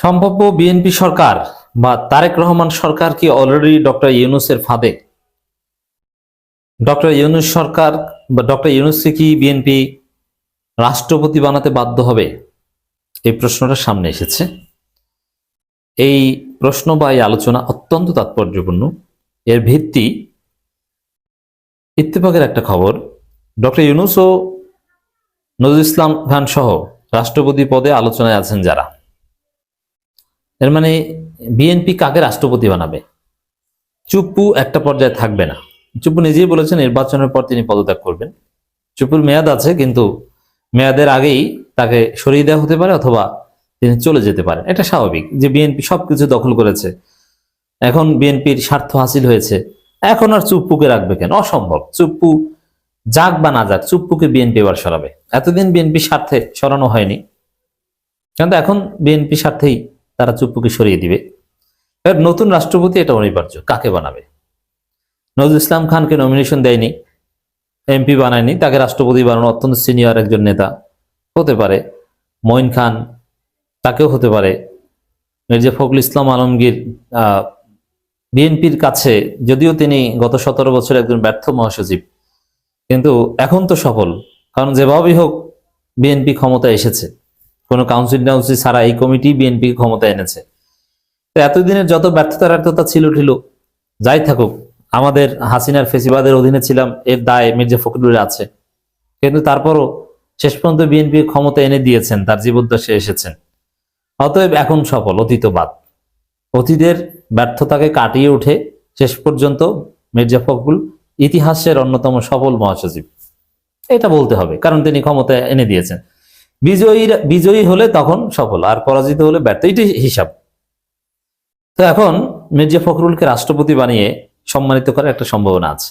সম্ভাব্য বিএনপি সরকার বা তারেক রহমান সরকার কি অলরেডি ডক্টর ইউনূসের ফাঁদে? ডক্টর ইউনূস সরকার বা ডক্টর ইউনূসকে কি বিএনপি রাষ্ট্রপতি বানাতে বাধ্য হবে? এই প্রশ্নটা সামনে এসেছে। এই প্রশ্ন বা এই আলোচনা অত্যন্ত তাৎপর্যপূর্ণ। এর ভিত্তি ইত্তেফাকের একটা খবর। ডক্টর ইউনূস ও নজরুল ইসলাম খান সহ রাষ্ট্রপতি পদে আলোচনায় আছেন যারা, এর মানে বিএনপি কাকে রাষ্ট্রপতি বানাবে? চুপ্পু একটা পর্যায়ে থাকবে না। চুপ্পু নিজেই বলেছেন নির্বাচনের পর তিনি পদত্যাগ করবেন। চুপ্পুর মেয়াদ আছে, কিন্তু মেয়াদের আগেই তাকে সরিয়ে দেওয়া হতে পারে অথবা তিনি চলে যেতে পারেন। এটা স্বাভাবিক যে বিএনপি সবকিছু দখল করেছে, এখন বিএনপির স্বার্থ হাসিল হয়েছে, এখন আর চুপ্পুকে রাখবে কেন? অসম্ভব। চুপ্পু যাক বা না যাক, চুপ্পুকে বিএনপি এবার সরাবে। এতদিন বিএনপি স্বার্থে সরানো হয়নি, কিন্তু এখন বিএনপি স্বার্থেই তারা চুপ্পুকে সরিয়ে দিবে। এবার নতুন রাষ্ট্রপতি এটা অনিবার্য। কাকে বানাবে? নজরুল ইসলাম খানকে নমিনেশন দেয়নি, এমপি বানায়নি, তাকে রাষ্ট্রপতি বানানো অত্যন্ত সিনিয়র একজন নেতা হতে পারে। মঈন খান, তাকেও হতে পারে। মির্জা ফখরুল ইসলাম আলমগীর বিএনপির কাছে, যদিও তিনি গত 17 বছর একজন ব্যর্থ মহাসচিব, কিন্তু এখন তো সফল। কারণ যেভাবেই হোক বিএনপি ক্ষমতায় এসেছে, কোনো কাউন্সিল টাউন্সিল ছাড়া এই কমিটি বিএনপি ক্ষমতায় এনেছে। তো এতদিনের যত ব্যর্থতা ছিল যাই থাকুক, আমাদের হাসিনার ফেসিবাদের অধীনে ছিলাম, এর দায় মির্জা ফখরুলের আছে। কিন্তু তারপরও শেষ পর্যন্ত বিএনপি ক্ষমতা এনে দিয়েছেন, তার জীবদ্দশে এসেছেন। অতএব এখন সফল, অতীত বাদ। অতীতের ব্যর্থতাকে কাটিয়ে উঠে শেষ পর্যন্ত মির্জা ফখরুল ইতিহাসের অন্যতম সফল মহাসচিব, এটা বলতে হবে, কারণ তিনি ক্ষমতা এনে দিয়েছেন। বিজয়ী হলে তখন সফল, আর পরাজিত হলে ব্যর্থ, এটাই হিসাব। তো এখন মির্জা ফখরুলকে রাষ্ট্রপতি বানিয়ে সম্মানিত করার একটা সম্ভাবনা আছে।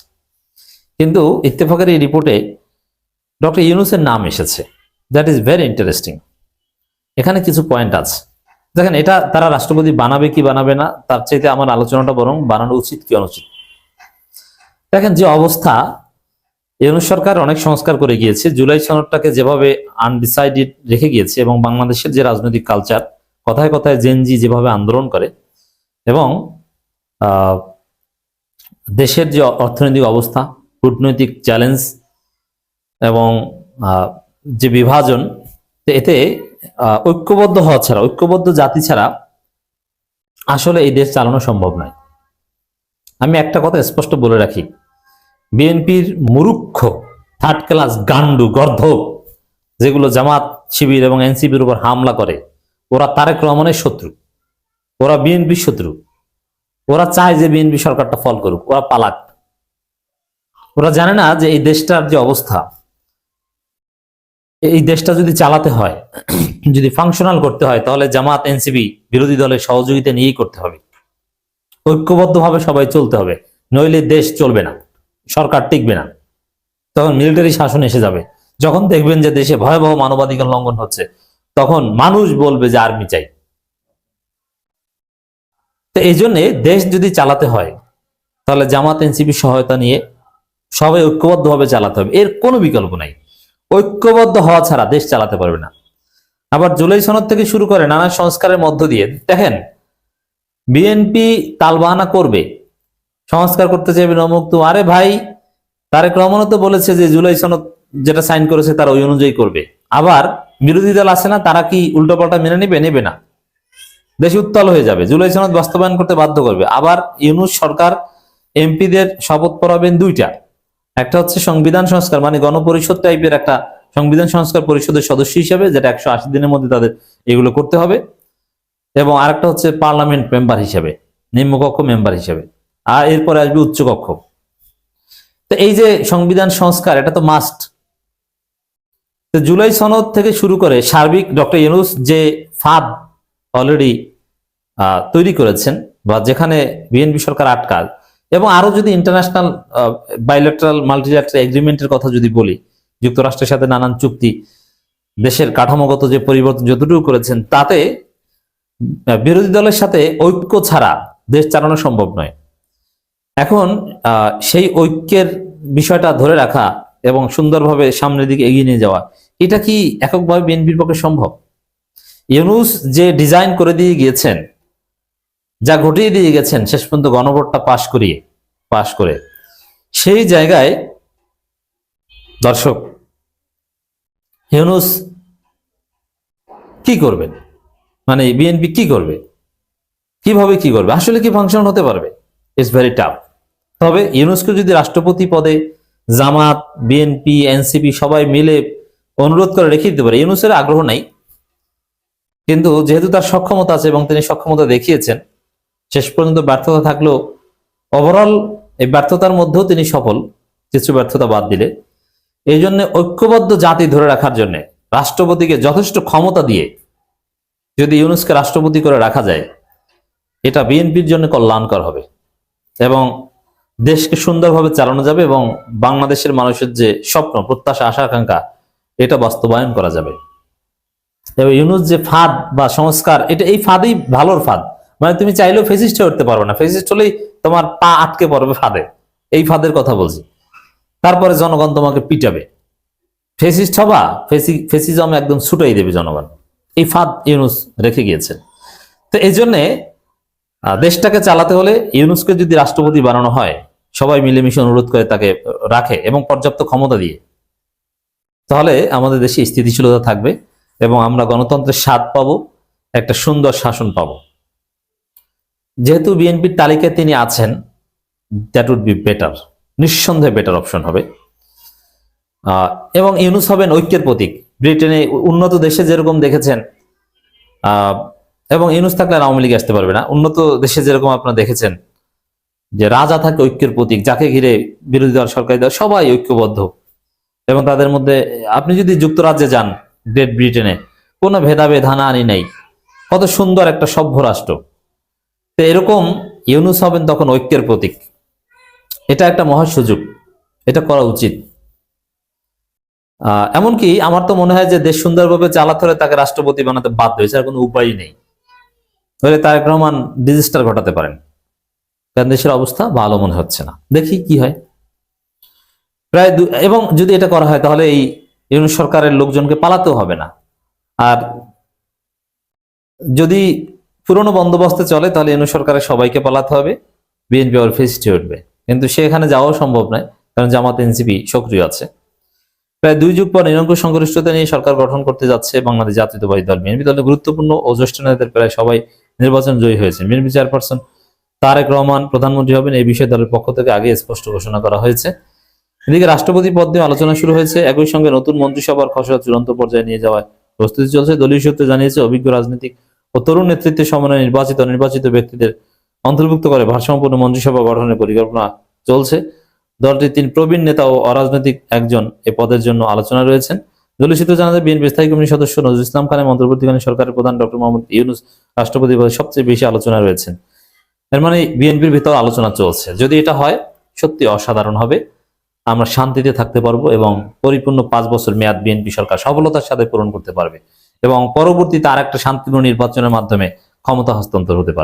কিন্তু ইত্তেফাকের এই রিপোর্টে ডক্টর ইউনূসের নাম এসেছে। That is very interesting. এখানে কিছু পয়েন্ট আছে। দেখেন, এটা তারা রাষ্ট্রপতি বানাবে কি বানাবে না, তার চাইতে আমার আলোচনাটা বরং বানানো উচিত কি অনুচিত। দেখেন, যে অবস্থা, ইউনূস সরকার অনেক সংস্কার করে গিয়েছে, জুলাই সনদটাকে যেভাবে আনডিসাইডেড রেখে গিয়েছে, এবং বাংলাদেশের যে রাজনৈতিক কালচার, কথায় কথায় জেনজি যেভাবে আন্দোলন করে, এবং দেশের যে অর্থনৈতিক অবস্থা, কূটনৈতিক চ্যালেঞ্জ, এবং যে বিভাজন, এতে ঐক্যবদ্ধ হওয়া ছাড়া, ঐক্যবদ্ধ জাতি ছাড়া আসলে এই দেশ চালানো সম্ভব নয়। আমি একটা কথা স্পষ্ট বলে রাখি, বিএনপির মূর্খ, থার্ড ক্লাস, গান্ডু, গর্ধব যেগুলো জামাত শিবির এবং এনসিপির উপর হামলা করে, ওরা তারেক রহমানের শত্রু, ওরা বিএনপির শত্রু। ওরা চায় যে বিএনপি সরকারটা ফল করুক, ওরা পালাক। ওরা জানে না যে এই দেশটার যে অবস্থা, এই দেশটা যদি চালাতে হয়, যদি ফাংশনাল করতে হয়, তাহলে জামাত এনসিপি বিরোধী দলের সহযোগিতা নিয়েই করতে হবে। ঐক্যবদ্ধভাবে সবাই চলতে হবে, নইলে দেশ চলবে না, সরকার টিকবে না। তখন মিলিটারি শাসন এসে যাবে। যখন দেখবেন যে দেশে ভয়াবহ মানবাধিকার লঙ্ঘন হচ্ছে, তখন মানুষ বলবে যে আর্মি চাই। তো এই জন্যে দেশ যদি চালাতে হয়, তাহলে জামাত এনসিপি সহায়তা নিয়ে সবাই ঐক্যবদ্ধভাবে চালাতে হবে, এর কোনো বিকল্প নাই। ঐক্যবদ্ধ হওয়া ছাড়া দেশ চালাতে পারবে না। আবার জুলাই সনদ থেকে শুরু করে নানা সংস্কারের মধ্য দিয়ে দেখেন, বিএনপি তালবাহানা করবে, সংস্কার করতে চাইবে, অমুক। তো আরে ভাই, তারেক রহমানও তো বলেছে যে জুলাই সনদ যেটা সাইন করেছে তারা ওই অনুযায়ী করবে। আবার বিরোধী দল আছে না, তারা কি উল্টোপাল্টা মেনে নেবে না? দেশ উত্তাল হয়ে যাবে, জুলাই সনদ বাস্তবায়ন করতে বাধ্য করবে। আবার ইউনূস সরকার এমপিদের শপথ পড়াবেন দুইটা, একটা হচ্ছে সংবিধান সংস্কার, মানে গণপরিষদ টাইপের একটা সংবিধান সংস্কার পরিষদের সদস্য হিসেবে, যেটা 180 দিনের মধ্যে তাদের এগুলো করতে হবে, এবং আরেকটা হচ্ছে পার্লামেন্ট মেম্বার হিসেবে, নিম্নকক্ষ মেম্বার হিসেবে, আর এরপরে আসবে উচ্চকক্ষ। তো এই যে সংবিধান সংস্কার, এটা তো মাস্ট। তো জুলাই সনদ থেকে শুরু করে সার্বিক ডক্টর ইউনূস যে ফাঁদ অলরেডি তৈরি করেছেন, বা যেখানে বিএনপি সরকার আটকাল, এবং আরো যদি ইন্টারন্যাশনাল বাইলেটারাল মাল্টিল্যাটারাল এগ্রিমেন্টের কথা যদি বলি, যুক্তরাষ্ট্রের সাথে নানান চুক্তি, দেশের কাঠামোগত যে পরিবর্তন যতটুকু করেছেন, তাতে বিরোধী দলের সাথে ঐক্য ছাড়া দেশ চালানো সম্ভব নয়। এখন সেই ঐক্যের বিষয়টা ধরে রাখা এবং সুন্দরভাবে সামনের দিকে এগিয়ে নিয়ে যাওয়া, এটা কি এককভাবে বিএনপির পক্ষে সম্ভব? ইউনূস যে ডিজাইন করে দিয়ে গিয়েছেন, যা ঘটিয়ে দিয়ে গেছেন শেষ পর্যন্ত গণভোটটা পাশ করে, সেই জায়গায় দর্শক ইউনূস কি করবেন, মানে বিএনপি কি করবে, কিভাবে কি করবে, আসলে কি ফাংশন হতে পারবে? It's very tough. তবে ইউনূসকে যদি রাষ্ট্রপতি পদে জামাত, বিএনপি, এনসিপি সবাই মিলে অনুরোধ করে রেখে দিতে পারে, ইউনূসের আগ্রহ নাই, কিন্তু যেহেতু তার সক্ষমতা আছে এবং তিনি সক্ষমতা দেখিয়েছেন, শেষ পর্যন্ত ব্যর্থতা থাকলেও ওভারঅল এই ব্যর্থতার মধ্যেও তিনি সফল, কিছু ব্যর্থতা বাদ দিলে। এই জন্য ঐক্যবদ্ধ জাতি ধরে রাখার জন্য রাষ্ট্রপতিকে যথেষ্ট ক্ষমতা দিয়ে যদি ইউনূসকে রাষ্ট্রপতি করে রাখা যায়, এটা বিএনপির জন্য কল্যাণকর হবে এবং দেশকে সুন্দরভাবে চালানো যাবে এবং বাংলাদেশের মানুষের যে স্বপ্ন, প্রত্যাশা, আশা, আকাঙ্ক্ষা, এটা বাস্তবায়ন করা যাবে। এবং ইউনূস যে ফাঁদ বা সংস্কার, এটা এই ফাঁদই ভালোর ফাঁদ, মানে তুমি চাইলেও ফেসিস্ট হয়ে উঠতে পারবে না, ফেসিস্ট হলেই তোমার পা আটকে পড়বে ফাঁদে, এই ফাঁদের কথা বলছি। তারপরে জনগণ তোমাকে পিটাবে, ফেসিস্ট হবা, ফেসিজম একদম ছুটাই দেবে জনগণ। এই ফাঁদ ইউনূস রেখে গিয়েছেন। তো এই জন্যে দেশটাকে চালাতে হলে ইউনূসকে যদি রাষ্ট্রপতি বানানো হয়, সবাই মিলেমিশে অনুরোধ করে তাকে রাখে এবং পর্যাপ্ত ক্ষমতা দিয়ে, তাহলে আমাদের দেশে স্থিতিশীলতা থাকবে এবং আমরা গণতন্ত্রের স্বাদ পাবো, একটা সুন্দর শাসন পাবো। যেহেতু বিএনপির তালিকায় তিনি আছেন, দ্যাট উড বি বেটার, নিঃসন্দেহে বেটার অপশন হবে। এবং ইউনূস হবেন ঐক্যের প্রতীক। ব্রিটেনে উন্নত দেশে যেরকম দেখেছেন, এবং ইউনূস থাকলে আওয়ামী লীগ আসতে পারবে না, উন্নত দেশে যেরকম আপনারা দেখেছেন যে রাজা থাকে ঐক্যের প্রতীক, যাকে ঘিরে বিরোধী দল, সরকারি দল সবাই ঐক্যবদ্ধ, এবং তাদের মধ্যে আপনি যদি যুক্তরাজ্যে যান, গ্রেট ব্রিটেনে কোনো ভেদাভেদ হানাহানি নেই, কত সুন্দর একটা সভ্য রাষ্ট্র। তো এরকম ইউনূস হবেন তখন ঐক্যের প্রতীক। এটা একটা মহা সুযোগ, এটা করা উচিত। এমনকি আমার তো মনে হয় যে দেশ সুন্দরভাবে চালাতে হলে তাকে রাষ্ট্রপতি বানাতে বাধ্য হয়েছে, আর কোনো উপায় নেই। তাহলে তারেক রহমান ডিজাস্টার ঘটাতে পারেন, কারণ দেশের অবস্থা ভালো মনে হচ্ছে না। দেখি কি হয়। এবং যদি এটা করা হয় তাহলে এই ইউনূস সরকারের লোকজনকে পালাতেও হবে না। আর যদি পুরনো বন্দোবস্তে চলে তাহলে ইউনূস সরকারের সবাইকে পালাতে হবে, বিএনপি আবার ফেসিস্ট হয়ে উঠবে। কিন্তু সেখানে যাওয়াও সম্ভব নয়, কারণ জামাত, এনসিপি সক্রিয় আছে। প্রায় 2 যুগ পর নিরঙ্কুশ সংখ্যাগরিষ্ঠতা নিয়ে সরকার গঠন করতে যাচ্ছে বাংলাদেশ জাতীয়তাবাদী দল বিএনপি। দলের গুরুত্বপূর্ণ ও জ্যেষ্ঠ নেতাদের প্রায় সবাই নির্বাচন জয়ী হয়েছে। বিএনপি চেয়ারপারসন তারেক রহমান প্রধানমন্ত্রী হবেন, এই বিষয়ে দলের পক্ষ থেকে আগে স্পষ্ট ঘোষণা করা হয়েছে। এদিকে রাষ্ট্রপতি পদ নিয়ে আলোচনা শুরু হয়েছে। একই সঙ্গে নতুন মন্ত্রিসভার খসড়া চূড়ান্ত পর্যায়ে নিয়ে যাওয়ার প্রস্তুতি চলছে। দলীয় সূত্রে জানিয়েছে, অভিজ্ঞ রাজনীতিক ও তরুণ নেতৃত্বের সমন্বয়ে নির্বাচিত ব্যক্তিদের অন্তর্ভুক্ত করে ভারসাম্যপূর্ণ মন্ত্রিসভা গঠনের পরিকল্পনা চলছে। দলটির 3 প্রবীণ নেতা ও অরাজনৈতিক একজন এ পদের জন্য আলোচনা রয়েছেন। দলীয় সূত্রে জানা যায়, বিএনপি স্থায়ী কমিটির সদস্য নজরুল ইসলাম খানের অন্তর্বর্তীকালীন সরকারের প্রধান ডক্টর মোহাম্মদ ইউনূস রাষ্ট্রপতি পদে সবচেয়ে বেশি আলোচনা রয়েছেন। এর মানে বিএনপির ভিতর আলোচনা চলছে। যদি এটা হয়, সত্যি অসাধারণ হবে, আমরা শান্তিতে থাকতে পারবো এবং পরিপূর্ণ 5 বছর মেয়াদ বিএনপি সরকার সফলতার সাথে পূরণ করতে পারবে এবং পরবর্তীতে আর একটা শান্তিপূর্ণ নির্বাচনের মাধ্যমে ক্ষমতা হস্তান্তর হতে পারবে।